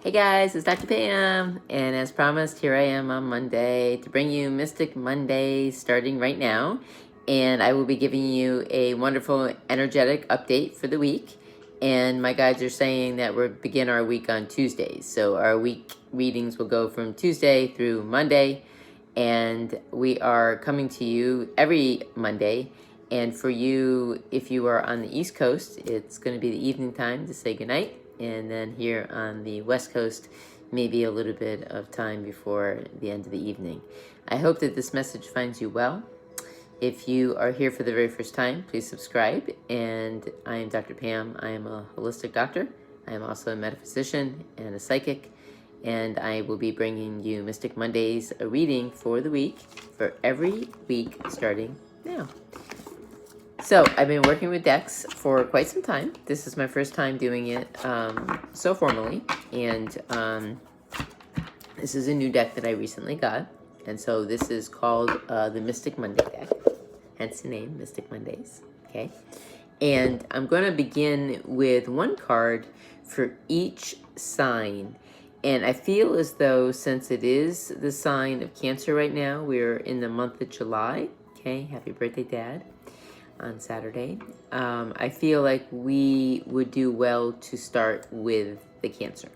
Hey guys, it's Dr. Pam, and as promised, here I am on Monday to bring you Mystic Monday starting right now. And I will be giving you a wonderful, energetic update for the week. And my guides are saying that we'll begin our week on Tuesdays. So our week readings will go from Tuesday through Monday. And we are coming to you every Monday. And for you, if you are on the East Coast, it's going to be the evening time to say goodnight. And then here on the West Coast, maybe a little bit of time before the end of the evening. I hope that this message finds you well. If you are here for the very first time, please subscribe. And I am Dr. Pam. I am a holistic doctor. I am also a metaphysician and a psychic. And I will be bringing you Mystic Mondays, a reading for the week, for every week starting now. So I've been working with decks for quite some time. This is my first time doing it so formally. And this is a new deck that I recently got. And so this is called the Mystic Monday deck, hence the name, Mystic Mondays. Okay. And I'm going to begin with one card for each sign. And I feel as though since it is the sign of Cancer right now, we're in the month of July. Okay, happy birthday, Dad, on Saturday. I feel like we would do well to start with the Cancer.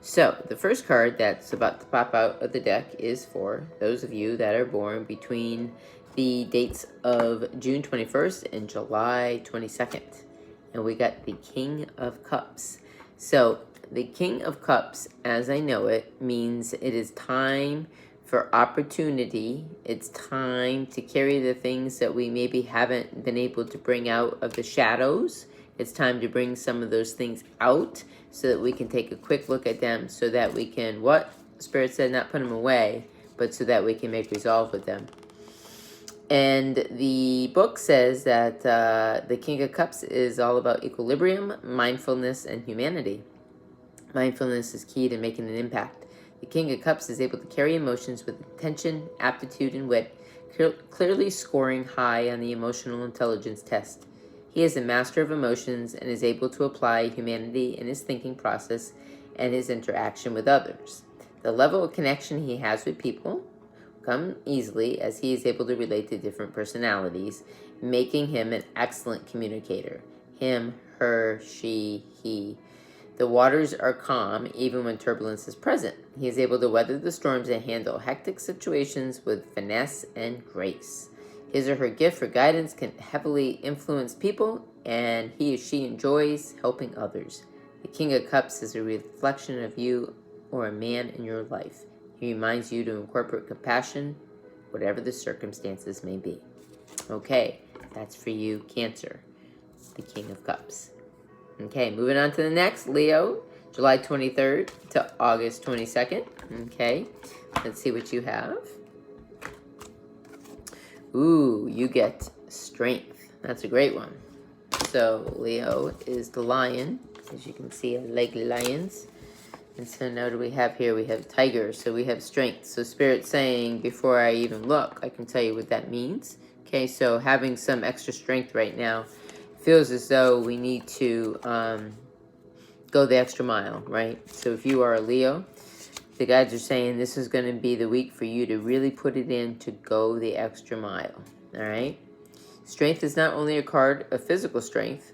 So the first card that's about to pop out of the deck is for those of you that are born between the dates of June 21st and July 22nd. And we got the King of Cups. So the King of Cups, as I know it, means it is time for opportunity. It's time to carry the things that we maybe haven't been able to bring out of the shadows. It's time to bring some of those things out so that we can take a quick look at them so that we can, what Spirit said, not put them away, but so that we can make resolve with them. And the book says that the King of Cups is all about equilibrium, mindfulness, and humanity. Mindfulness is key to making an impact. The King of Cups is able to carry emotions with intention, aptitude, and wit, clearly scoring high on the emotional intelligence test. He is a master of emotions and is able to apply humanity in his thinking process and his interaction with others. The level of connection he has with people come easily as he is able to relate to different personalities, making him an excellent communicator. Him, her, she, he. The waters are calm even when turbulence is present. He is able to weather the storms and handle hectic situations with finesse and grace. His or her gift for guidance can heavily influence people, and he or she enjoys helping others. The King of Cups is a reflection of you or a man in your life. He reminds you to incorporate compassion, whatever the circumstances may be. Okay, that's for you, Cancer, the King of Cups. Okay, moving on to the next, Leo, July 23rd to August 22nd. Okay, let's see what you have. Ooh, you get Strength. That's a great one. So Leo is the lion. As you can see, I like lions. And so now what do we have here? We have Tiger, so we have Strength. So Spirit's saying, before I even look, I can tell you what that means. Okay, so having some extra strength right now feels as though we need to go the extra mile, right? So if you are a Leo, the guides are saying this is going to be the week for you to really put it in to go the extra mile, all right? Strength is not only a card of physical strength,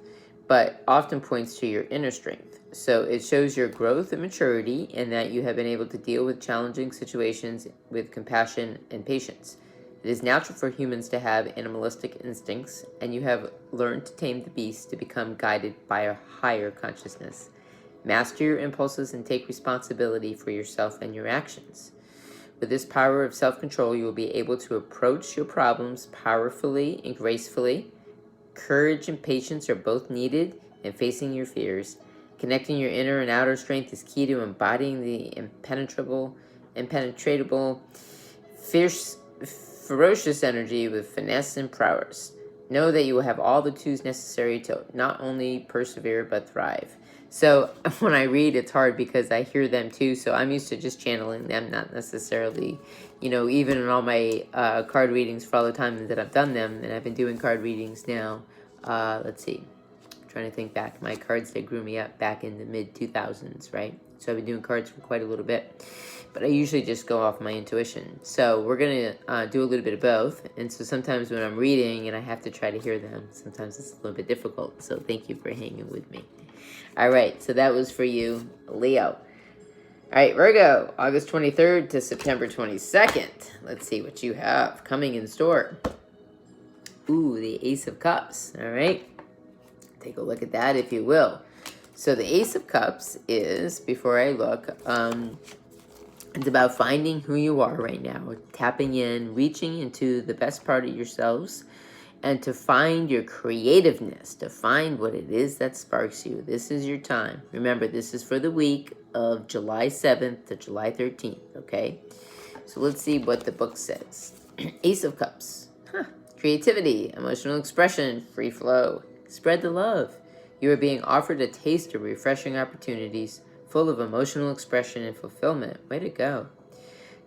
but often points to your inner strength. So it shows your growth and maturity and that you have been able to deal with challenging situations with compassion and patience. It is natural for humans to have animalistic instincts, and you have learned to tame the beast to become guided by a higher consciousness. Master your impulses and take responsibility for yourself and your actions. With this power of self-control, you will be able to approach your problems powerfully and gracefully. Courage and patience are both needed in facing your fears. Connecting your inner and outer strength is key to embodying the impenetrable, fierce, ferocious energy with finesse and prowess. Know that you will have all the tools necessary to not only persevere but thrive. So when I read, it's hard because I hear them too. So I'm used to just channeling them, not necessarily, even in all my card readings for all the time that I've done them. And I've been doing card readings now, trying to think back. My cards, they grew me up back in the mid-2000s, right? So I've been doing cards for quite a little bit. But I usually just go off my intuition. So we're going to do a little bit of both. And so sometimes when I'm reading and I have to try to hear them, sometimes it's a little bit difficult. So thank you for hanging with me. All right, so that was for you, Leo. All right, Virgo, August 23rd to September 22nd. Let's see what you have coming in store. Ooh, the Ace of Cups. All right, take a look at that if you will. So the Ace of Cups is, before I look, it's about finding who you are right now, tapping in, reaching into the best part of yourselves, and to find your creativeness, to find what it is that sparks you. This is your time. Remember, this is for the week of July 7th to July 13th, okay? So let's see what the book says. Ace of Cups. Creativity, emotional expression, free flow. Spread the love. You are being offered a taste of refreshing opportunities, full of emotional expression and fulfillment. Way to go.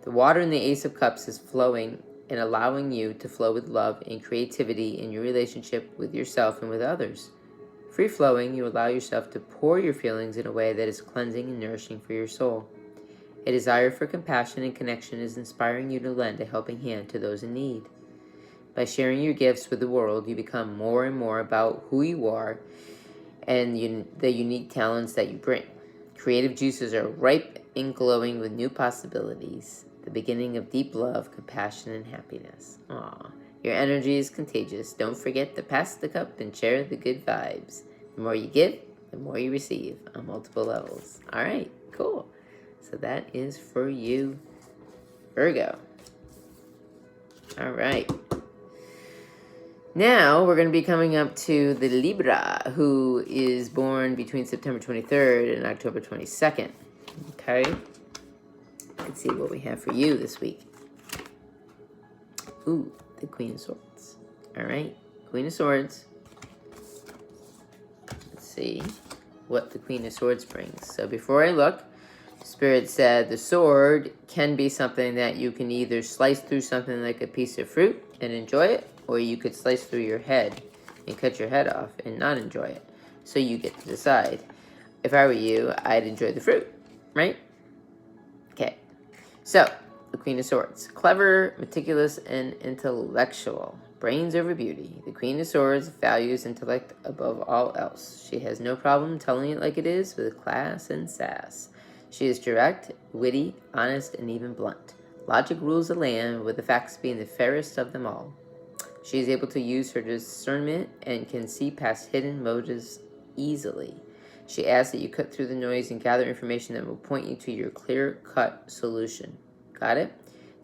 The water in the Ace of Cups is flowing and allowing you to flow with love and creativity in your relationship with yourself and with others. Free flowing, you allow yourself to pour your feelings in a way that is cleansing and nourishing for your soul. A desire for compassion and connection is inspiring you to lend a helping hand to those in need. By sharing your gifts with the world, you become more and more about who you are and the unique talents that you bring. Creative juices are ripe and glowing with new possibilities. The beginning of deep love, compassion, and happiness. Aw, your energy is contagious. Don't forget to pass the cup and share the good vibes. The more you give, the more you receive on multiple levels. All right, cool. So that is for you, Virgo. All right. Now we're going to be coming up to the Libra, who is born between September 23rd and October 22nd. Okay. Let's see what we have for you this week. Ooh, the Queen of Swords. All right, Queen of Swords. Let's see what the Queen of Swords brings. So before I look, Spirit said the sword can be something that you can either slice through something like a piece of fruit and enjoy it, or you could slice through your head and cut your head off and not enjoy it. So you get to decide. If I were you, I'd enjoy the fruit, right? Okay. So, the Queen of Swords. Clever, meticulous, and intellectual. Brains over beauty. The Queen of Swords values intellect above all else. She has no problem telling it like it is with class and sass. She is direct, witty, honest, and even blunt. Logic rules the land, with the facts being the fairest of them all. She is able to use her discernment and can see past hidden motives easily. She asks that you cut through the noise and gather information that will point you to your clear-cut solution. Got it?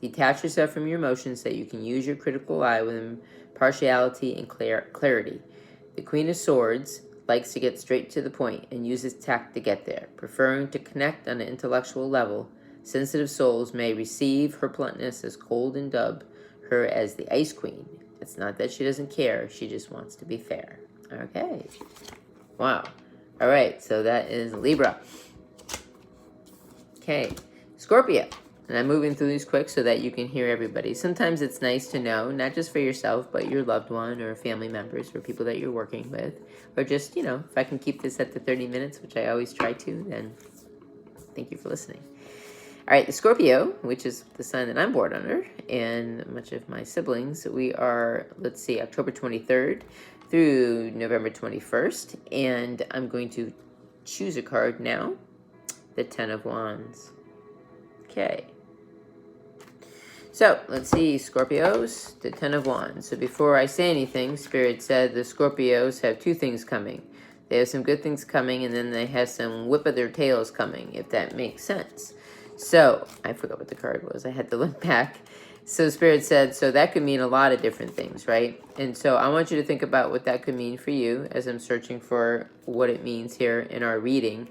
Detach yourself from your emotions so that you can use your critical eye with impartiality and clarity. The Queen of Swords likes to get straight to the point and uses tact to get there. Preferring to connect on an intellectual level, sensitive souls may receive her bluntness as cold and dub her as the Ice Queen. It's not that she doesn't care, she just wants to be fair. Okay. Wow. All right, so that is Libra. Okay, Scorpio. And I'm moving through these quick so that you can hear everybody. Sometimes it's nice to know, not just for yourself, but your loved one or family members or people that you're working with. Or just, you know, if I can keep this at the 30 minutes, which I always try to, then thank you for listening. All right, the Scorpio, which is the sign that I'm born under, and much of my siblings, we are, let's see, October 23rd through November 21st. And I'm going to choose a card now, the Ten of Wands. Okay. So, let's see, Scorpios, the Ten of Wands. So before I say anything, Spirit said the Scorpios have two things coming. They have some good things coming, and then they have some whip of their tails coming, if that makes sense. So, I forgot what the card was. I had to look back. So Spirit said, so that could mean a lot of different things, right? And so I want you to think about what that could mean for you as I'm searching for what it means here in our reading.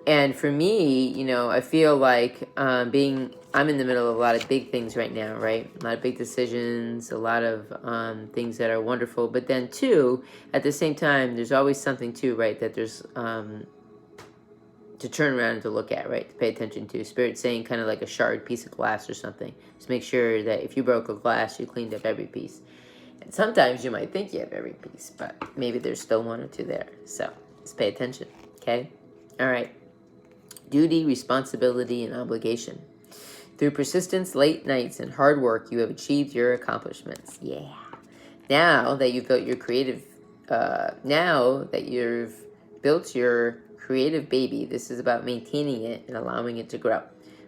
And for me, you know, I feel like I'm in the middle of a lot of big things right now, right? A lot of big decisions, a lot of things that are wonderful. But then, too, at the same time, there's always something, too, right, that there's to turn around and to look at, right, to pay attention to. Spirit saying kind of like a shard piece of glass or something. Just make sure that if you broke a glass, you cleaned up every piece. And sometimes you might think you have every piece, but maybe there's still one or two there. So just pay attention, okay? All right. Duty, responsibility, and obligation. Through persistence, late nights, and hard work, you have achieved your accomplishments. Yeah. Now that you've built your creative baby, this is about maintaining it and allowing it to grow.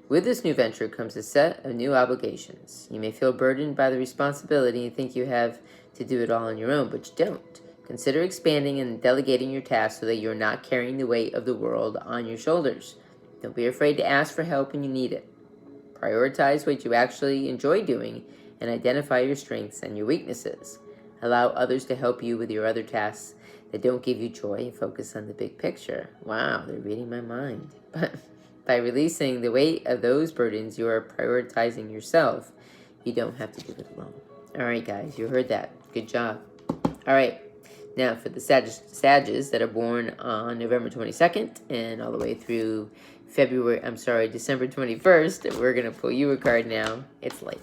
With this new venture comes a set of new obligations. You may feel burdened by the responsibility and think you have to do it all on your own, but you don't. Consider expanding and delegating your tasks so that you're not carrying the weight of the world on your shoulders. Don't be afraid to ask for help when you need it. Prioritize what you actually enjoy doing and identify your strengths and your weaknesses. Allow others to help you with your other tasks that don't give you joy and focus on the big picture. Wow, they're reading my mind. But by releasing the weight of those burdens, you are prioritizing yourself. You don't have to do it alone. All right, guys, you heard that. Good job. All right, now for the Sages that are born on November 22nd and all the way through December 21st, we're going to pull you a card now. It's late.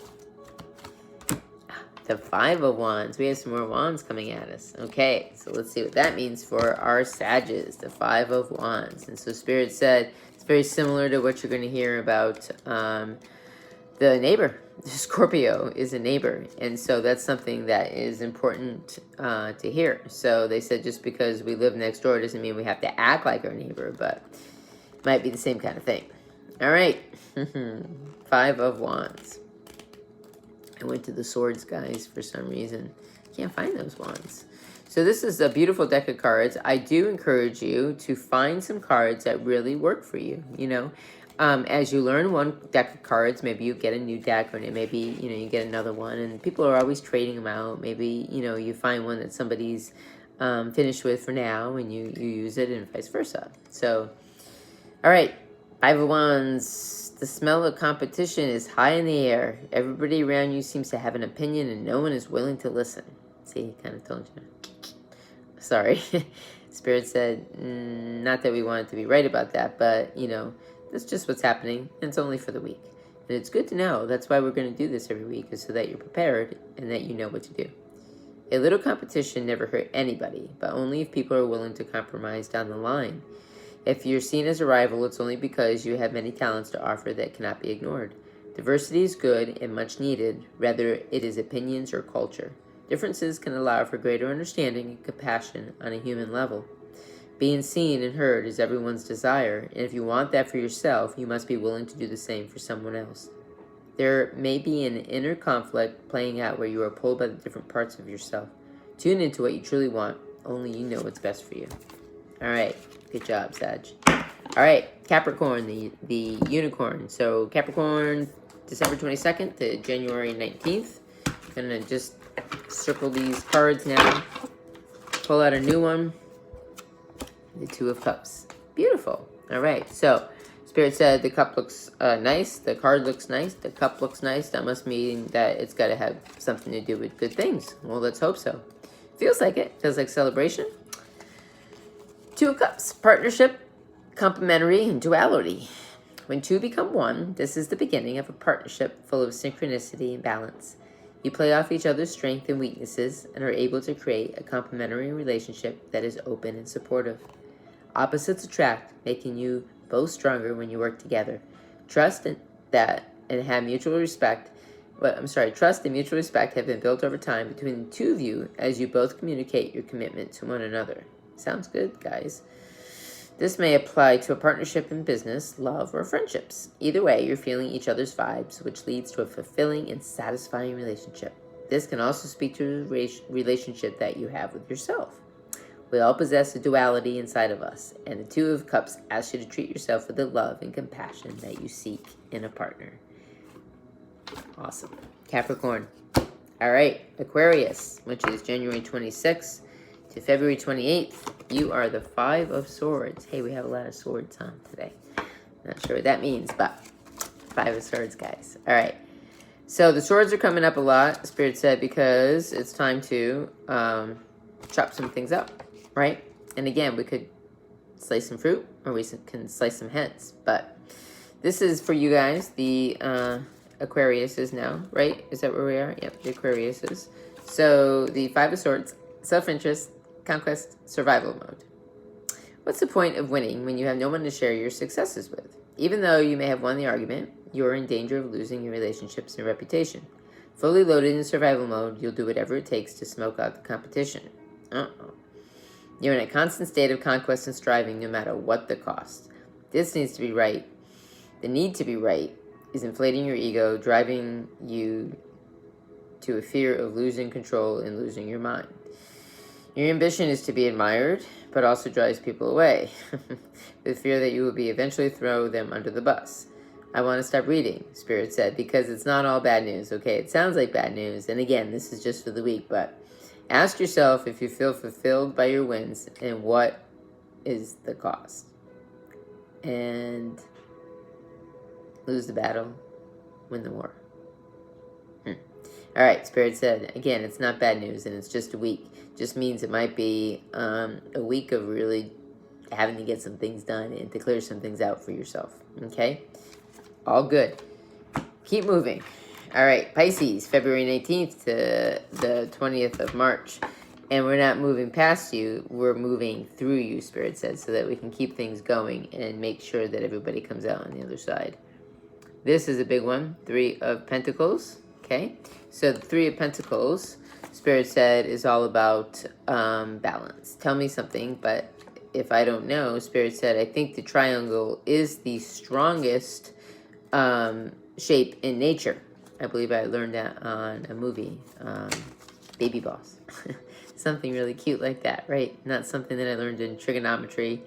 The Five of Wands. We have some more wands coming at us. Okay, so let's see what that means for our Sages, the Five of Wands. And so Spirit said it's very similar to what you're going to hear about the neighbor. Scorpio is a neighbor, and so that's something that is important to hear. So they said just because we live next door doesn't mean we have to act like our neighbor, but it might be the same kind of thing. All right, Five of Wands. I went to the Swords, guys, for some reason. Can't find those wands. So this is a beautiful deck of cards. I do encourage you to find some cards that really work for you, you know. As you learn one deck of cards, maybe you get a new deck, or maybe, you know, you get another one, and people are always trading them out. Maybe, you know, you find one that somebody's finished with for now, and you use it, and vice versa. So, all right, Five of Wands. The smell of competition is high in the air. Everybody around you seems to have an opinion, and no one is willing to listen. See, kind of told you. Sorry. Spirit said, not that we wanted to be right about that, but, you know, that's just what's happening, and it's only for the week. And it's good to know. That's why we're going to do this every week, is so that you're prepared and that you know what to do. A little competition never hurt anybody, but only if people are willing to compromise down the line. If you're seen as a rival, it's only because you have many talents to offer that cannot be ignored. Diversity is good and much needed, whether it is opinions or culture. Differences can allow for greater understanding and compassion on a human level. Being seen and heard is everyone's desire, and if you want that for yourself, you must be willing to do the same for someone else. There may be an inner conflict playing out where you are pulled by the different parts of yourself. Tune into what you truly want. Only you know what's best for you. All right. Good job, Sag. All right, Capricorn, the unicorn. So Capricorn, December 22nd to January 19th. I'm going to just circle these cards now. Pull out a new one. The Two of Cups. Beautiful. All right, so Spirit said the cup looks nice. The card looks nice. The cup looks nice. That must mean that it's got to have something to do with good things. Well, let's hope so. Feels like it. Feels like celebration. Two of Cups, partnership, complementary, and duality. When two become one, this is the beginning of a partnership full of synchronicity and balance. You play off each other's strengths and weaknesses and are able to create a complementary relationship that is open and supportive. Opposites attract, making you both stronger when you work together. Trust and mutual respect have been built over time between the two of you as you both communicate your commitment to one another. Sounds good, guys. This may apply to a partnership in business, love, or friendships. Either way, you're feeling each other's vibes, which leads to a fulfilling and satisfying relationship. This can also speak to the relationship that you have with yourself. We all possess a duality inside of us, and the Two of Cups asks you to treat yourself with the love and compassion that you seek in a partner. Awesome. Capricorn. All right, Aquarius, which is January 26th to February 28th. You are the Five of Swords. Hey, we have a lot of swords on today. Not sure what that means, but Five of Swords, guys. All right. So the swords are coming up a lot, Spirit said, because it's time to chop some things up, right? And again, we could slice some fruit, or we can slice some heads. But this is for you guys, the Aquariuses now, right? Is that where we are? Yep, the Aquariuses. So the Five of Swords, self-interest, conquest, survival mode. What's the point of winning when you have no one to share your successes with? Even though you may have won the argument, you're in danger of losing your relationships and reputation. Fully loaded in survival mode, you'll do whatever it takes to smoke out the competition. You're in a constant state of conquest and striving no matter what the cost. This needs to be right. The need to be right is inflating your ego, driving you to a fear of losing control and losing your mind. Your ambition is to be admired, but also drives people away, with fear that you will be eventually throw them under the bus. I want to stop reading, Spirit said, because it's not all bad news, okay? It sounds like bad news, and again, this is just for the week, but ask yourself if you feel fulfilled by your wins, and what is the cost? And lose the battle, win the war. All right, Spirit said, again, it's not bad news, and it's just a week. Just means it might be a week of really having to get some things done and to clear some things out for yourself, okay? All good. Keep moving. All right, Pisces, February 18th to the 20th of March. And we're not moving past you, we're moving through you, Spirit said, so that we can keep things going and make sure that everybody comes out on the other side. This is a big one, Three of Pentacles, okay? So the Three of Pentacles, Spirit said, is all about balance. Tell me something, but if I don't know, Spirit said, I think the triangle is the strongest shape in nature. I believe I learned that on a movie, Baby Boss. Something really cute like that, right? Not something that I learned in trigonometry.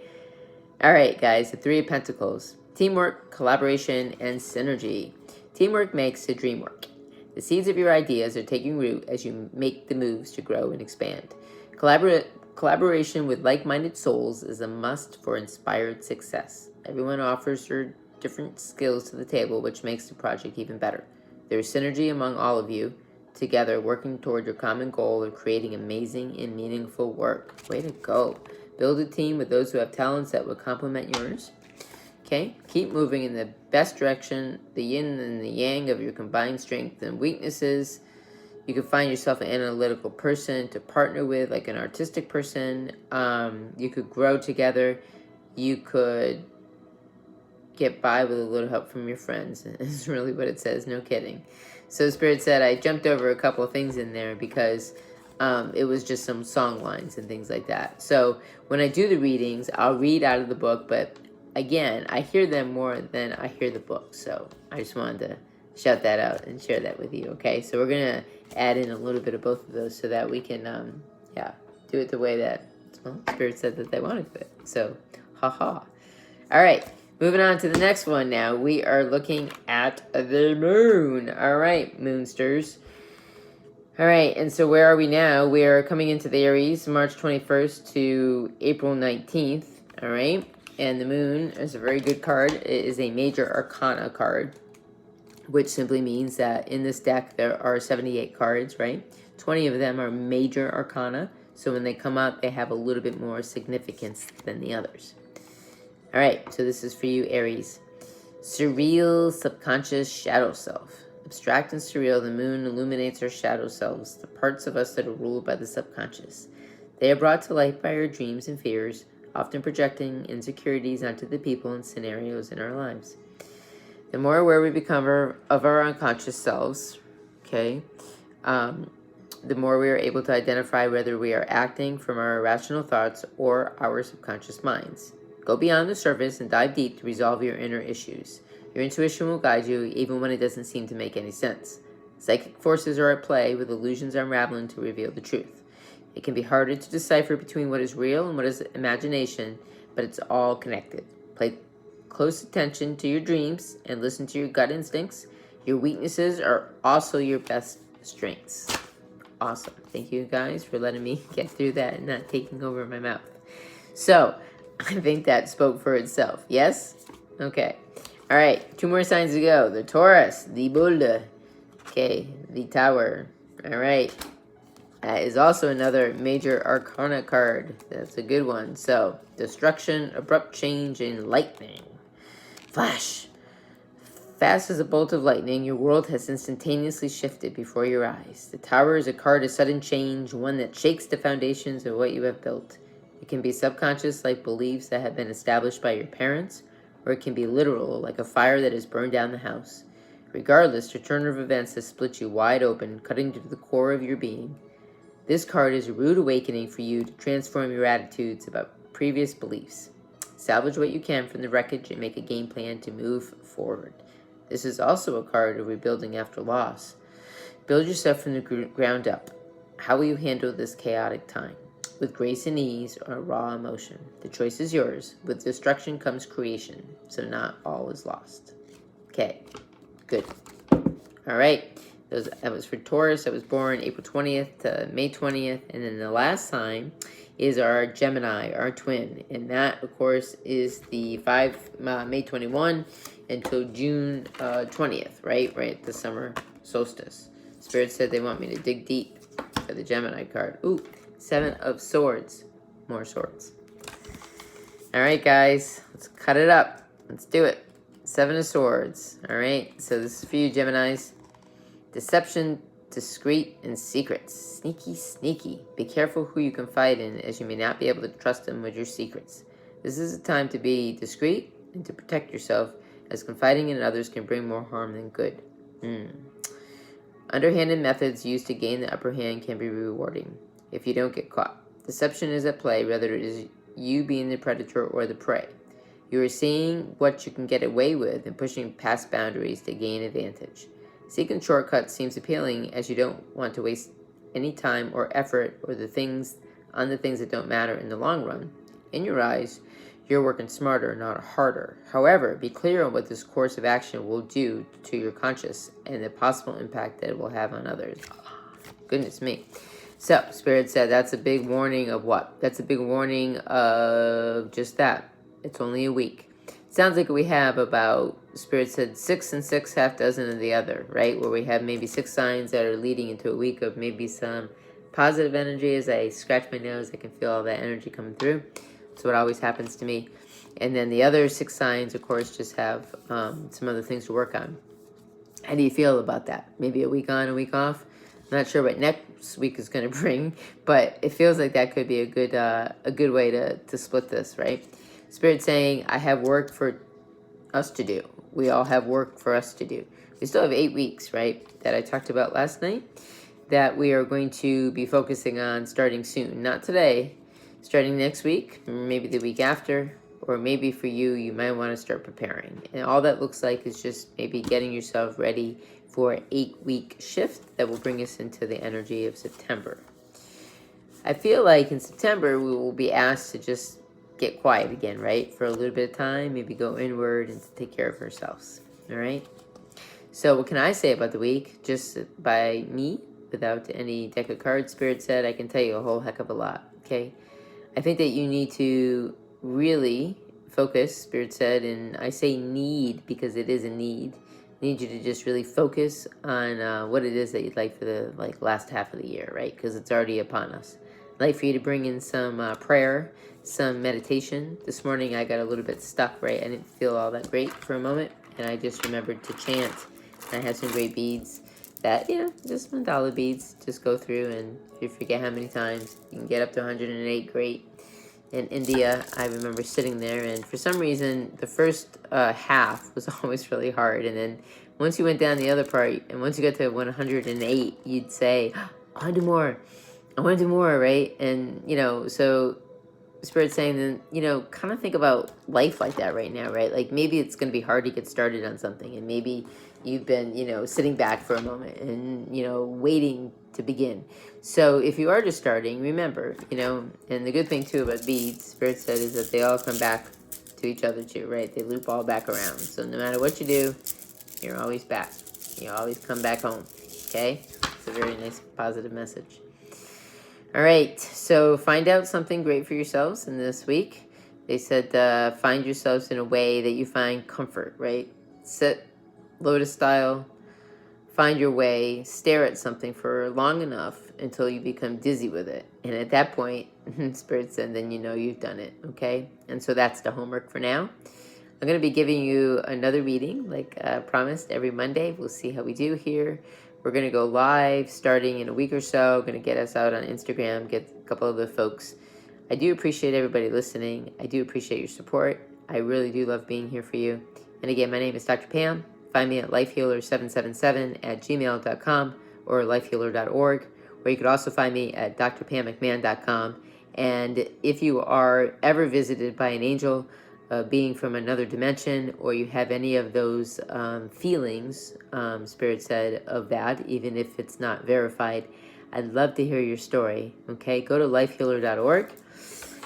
All right, guys, the Three of Pentacles. Teamwork, collaboration, and synergy. Teamwork makes the dream work. The seeds of your ideas are taking root as you make the moves to grow and expand. Collaboration with like-minded souls is a must for inspired success. Everyone offers their different skills to the table, which makes the project even better. There is synergy among all of you, together working toward your common goal of creating amazing and meaningful work. Way to go. Build a team with those who have talents that will complement yours. Okay, keep moving in the best direction, the yin and the yang of your combined strengths and weaknesses. You could find yourself an analytical person to partner with, like an artistic person. You could grow together. You could get by with a little help from your friends. Is really what it says, no kidding. So Spirit said I jumped over a couple of things in there because it was just some song lines and things like that. So when I do the readings, I'll read out of the book, but again, I hear them more than I hear the book. So I just wanted to shout that out and share that with you, okay? So we're going to add in a little bit of both of those so that we can, do it the way that, well, Spirit said that they wanted it. So, haha. All right, moving on to the next one now. We are looking at the moon. All right, moonsters. All right, and so where are we now? We are coming into the Aries, March 21st to April 19th, all right? And the moon is a very good card. It is a major arcana card, which simply means that in this deck there are 78 cards, right? 20 of them are major arcana, so when they come out, they have a little bit more significance than the others. All right, so this is for you, Aries. Surreal, subconscious, shadow self. Abstract and surreal, the moon illuminates our shadow selves, the parts of us that are ruled by the subconscious. They are brought to light by our dreams and fears, often projecting insecurities onto the people and scenarios in our lives. The more aware we become of our unconscious selves, okay, the more we are able to identify whether we are acting from our irrational thoughts or our subconscious minds. Go beyond the surface and dive deep to resolve your inner issues. Your intuition will guide you even when it doesn't seem to make any sense. Psychic forces are at play with illusions unraveling to reveal the truth. It can be harder to decipher between what is real and what is imagination, but it's all connected. Pay close attention to your dreams and listen to your gut instincts. Your weaknesses are also your best strengths. Awesome. Thank you guys for letting me get through that and not taking over my mouth. So, I think that spoke for itself. Yes? Okay. All right. 2 more signs to go. The Taurus, the Bull. Okay. The Tower. All right. That is also another major arcana card. That's a good one. So, destruction, abrupt change, and lightning. Flash. Fast as a bolt of lightning, your world has instantaneously shifted before your eyes. The Tower is a card of sudden change, one that shakes the foundations of what you have built. It can be subconscious, like beliefs that have been established by your parents, or it can be literal, like a fire that has burned down the house. Regardless, the turn of events has split you wide open, cutting to the core of your being. This card is a rude awakening for you to transform your attitudes about previous beliefs. Salvage what you can from the wreckage and make a game plan to move forward. This is also a card of rebuilding after loss. Build yourself from the ground up. How will you handle this chaotic time? With grace and ease or raw emotion? The choice is yours. With destruction comes creation, so not all is lost. Okay, good. All right, that was for Taurus. That was born April 20th to May 20th. And then the last sign is our Gemini, our twin. And that, of course, is the May 21 until June 20th, right? The summer solstice. Spirit said they want me to dig deep for the Gemini card. Ooh, 7 of Swords. More swords. All right, guys, let's cut it up. Let's do it. 7 of Swords. All right, so this is for you, Geminis. Deception, discreet, and secrets. Sneaky, sneaky. Be careful who you confide in, as you may not be able to trust them with your secrets. This is a time to be discreet and to protect yourself, as confiding in others can bring more harm than good. Underhanded methods used to gain the upper hand can be rewarding if you don't get caught. Deception is at play, whether it is you being the predator or the prey. You are seeing what you can get away with and pushing past boundaries to gain advantage. Seeking shortcuts seems appealing, as you don't want to waste any time or effort on the things that don't matter in the long run. In your eyes, you're working smarter, not harder. However, be clear on what this course of action will do to your conscience and the possible impact that it will have on others. Goodness me. So, Spirit said that's a big warning of what? That's a big warning of just that. It's only a week. Sounds like we have about, Spirit said, 6 and 6, half dozen of the other, right? Where we have maybe 6 signs that are leading into a week of maybe some positive energy. As I scratch my nose, I can feel all that energy coming through. That's what always happens to me. And then the other 6 signs, of course, just have some other things to work on. How do you feel about that? Maybe a week on, a week off? I'm not sure what next week is going to bring, but it feels like that could be a good way to split this, right? Spirit saying, I have work for us to do. We all have work for us to do. We still have 8 weeks, right, that I talked about last night, that we are going to be focusing on starting soon. Not today, starting next week, maybe the week after, or maybe for you, you might want to start preparing. And all that looks like is just maybe getting yourself ready for an 8-week shift that will bring us into the energy of September. I feel like in September, we will be asked to just get quiet again, right? For a little bit of time, maybe go inward and to take care of ourselves, all right? So what can I say about the week? Just by me, without any deck of cards, Spirit said, I can tell you a whole heck of a lot, okay? I think that you need to really focus, Spirit said, and I say need because it is a need. I need you to just really focus on what it is that you'd like for the last half of the year, right? Because it's already upon us. I'd like for you to bring in some prayer, some meditation. This morning I got a little bit stuck, right? I didn't feel all that great for a moment, and I just remembered to chant. And I have some great beads that, just $1 beads. Just go through, and if you forget how many times, you can get up to 108, great. In India, I remember sitting there, and for some reason, the first half was always really hard. And then once you went down the other part, and once you got to 108, you'd say, I want to do more. I want to do more, right? And, so Spirit's saying, then, kind of think about life like that right now, right? Like maybe it's going to be hard to get started on something, and maybe you've been, sitting back for a moment and, waiting to begin. So if you are just starting, remember, and the good thing too about beads, Spirit said, is that they all come back to each other too, right? They loop all back around. So no matter what you do, you're always back. You always come back home, okay? It's a very nice, positive message. All right, so find out something great for yourselves in this week. They said find yourselves in a way that you find comfort, right? Sit lotus style, find your way, stare at something for long enough until you become dizzy with it. And at that point, Spirit said, then you've done it, okay? And so that's the homework for now. I'm going to be giving you another reading, like promised, every Monday. We'll see how we do here. We're going to go live starting in a week or so. Going to get us out on Instagram, get a couple of the folks. I do appreciate everybody listening. I do appreciate your support. I really do love being here for you. And again, my name is Dr. Pam. Find me at lifehealer777@gmail.com or lifehealer.org. Or you could also find me at drpammcmahon.com. And if you are ever visited by an angel, being from another dimension, or you have any of those feelings, Spirit said, of that, even if it's not verified, I'd love to hear your story. Okay, go to lifehealer.org.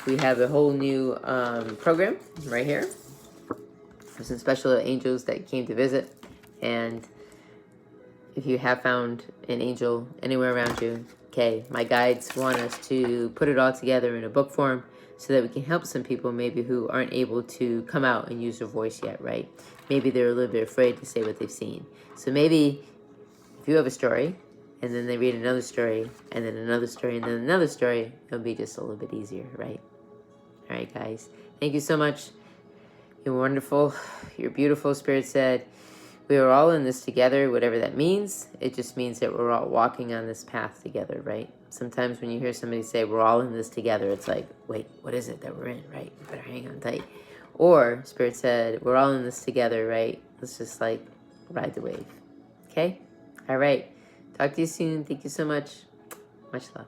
We have a whole new program right here. There's some special angels that came to visit. And if you have found an angel anywhere around you, okay, my guides want us to put it all together in a book form so that we can help some people maybe who aren't able to come out and use their voice yet, right? Maybe they're a little bit afraid to say what they've seen. So maybe if you have a story, and then they read another story, and then another story, and then another story, it'll be just a little bit easier, right? All right, guys. Thank you so much. You're wonderful. You're beautiful, Spirit said. We are all in this together, whatever that means. It just means that we're all walking on this path together, right? Sometimes when you hear somebody say, we're all in this together, it's like, wait, what is it that we're in, right? You better hang on tight. Or, Spirit said, we're all in this together, right? Let's just like ride the wave. Okay? All right. Talk to you soon. Thank you so much. Much love.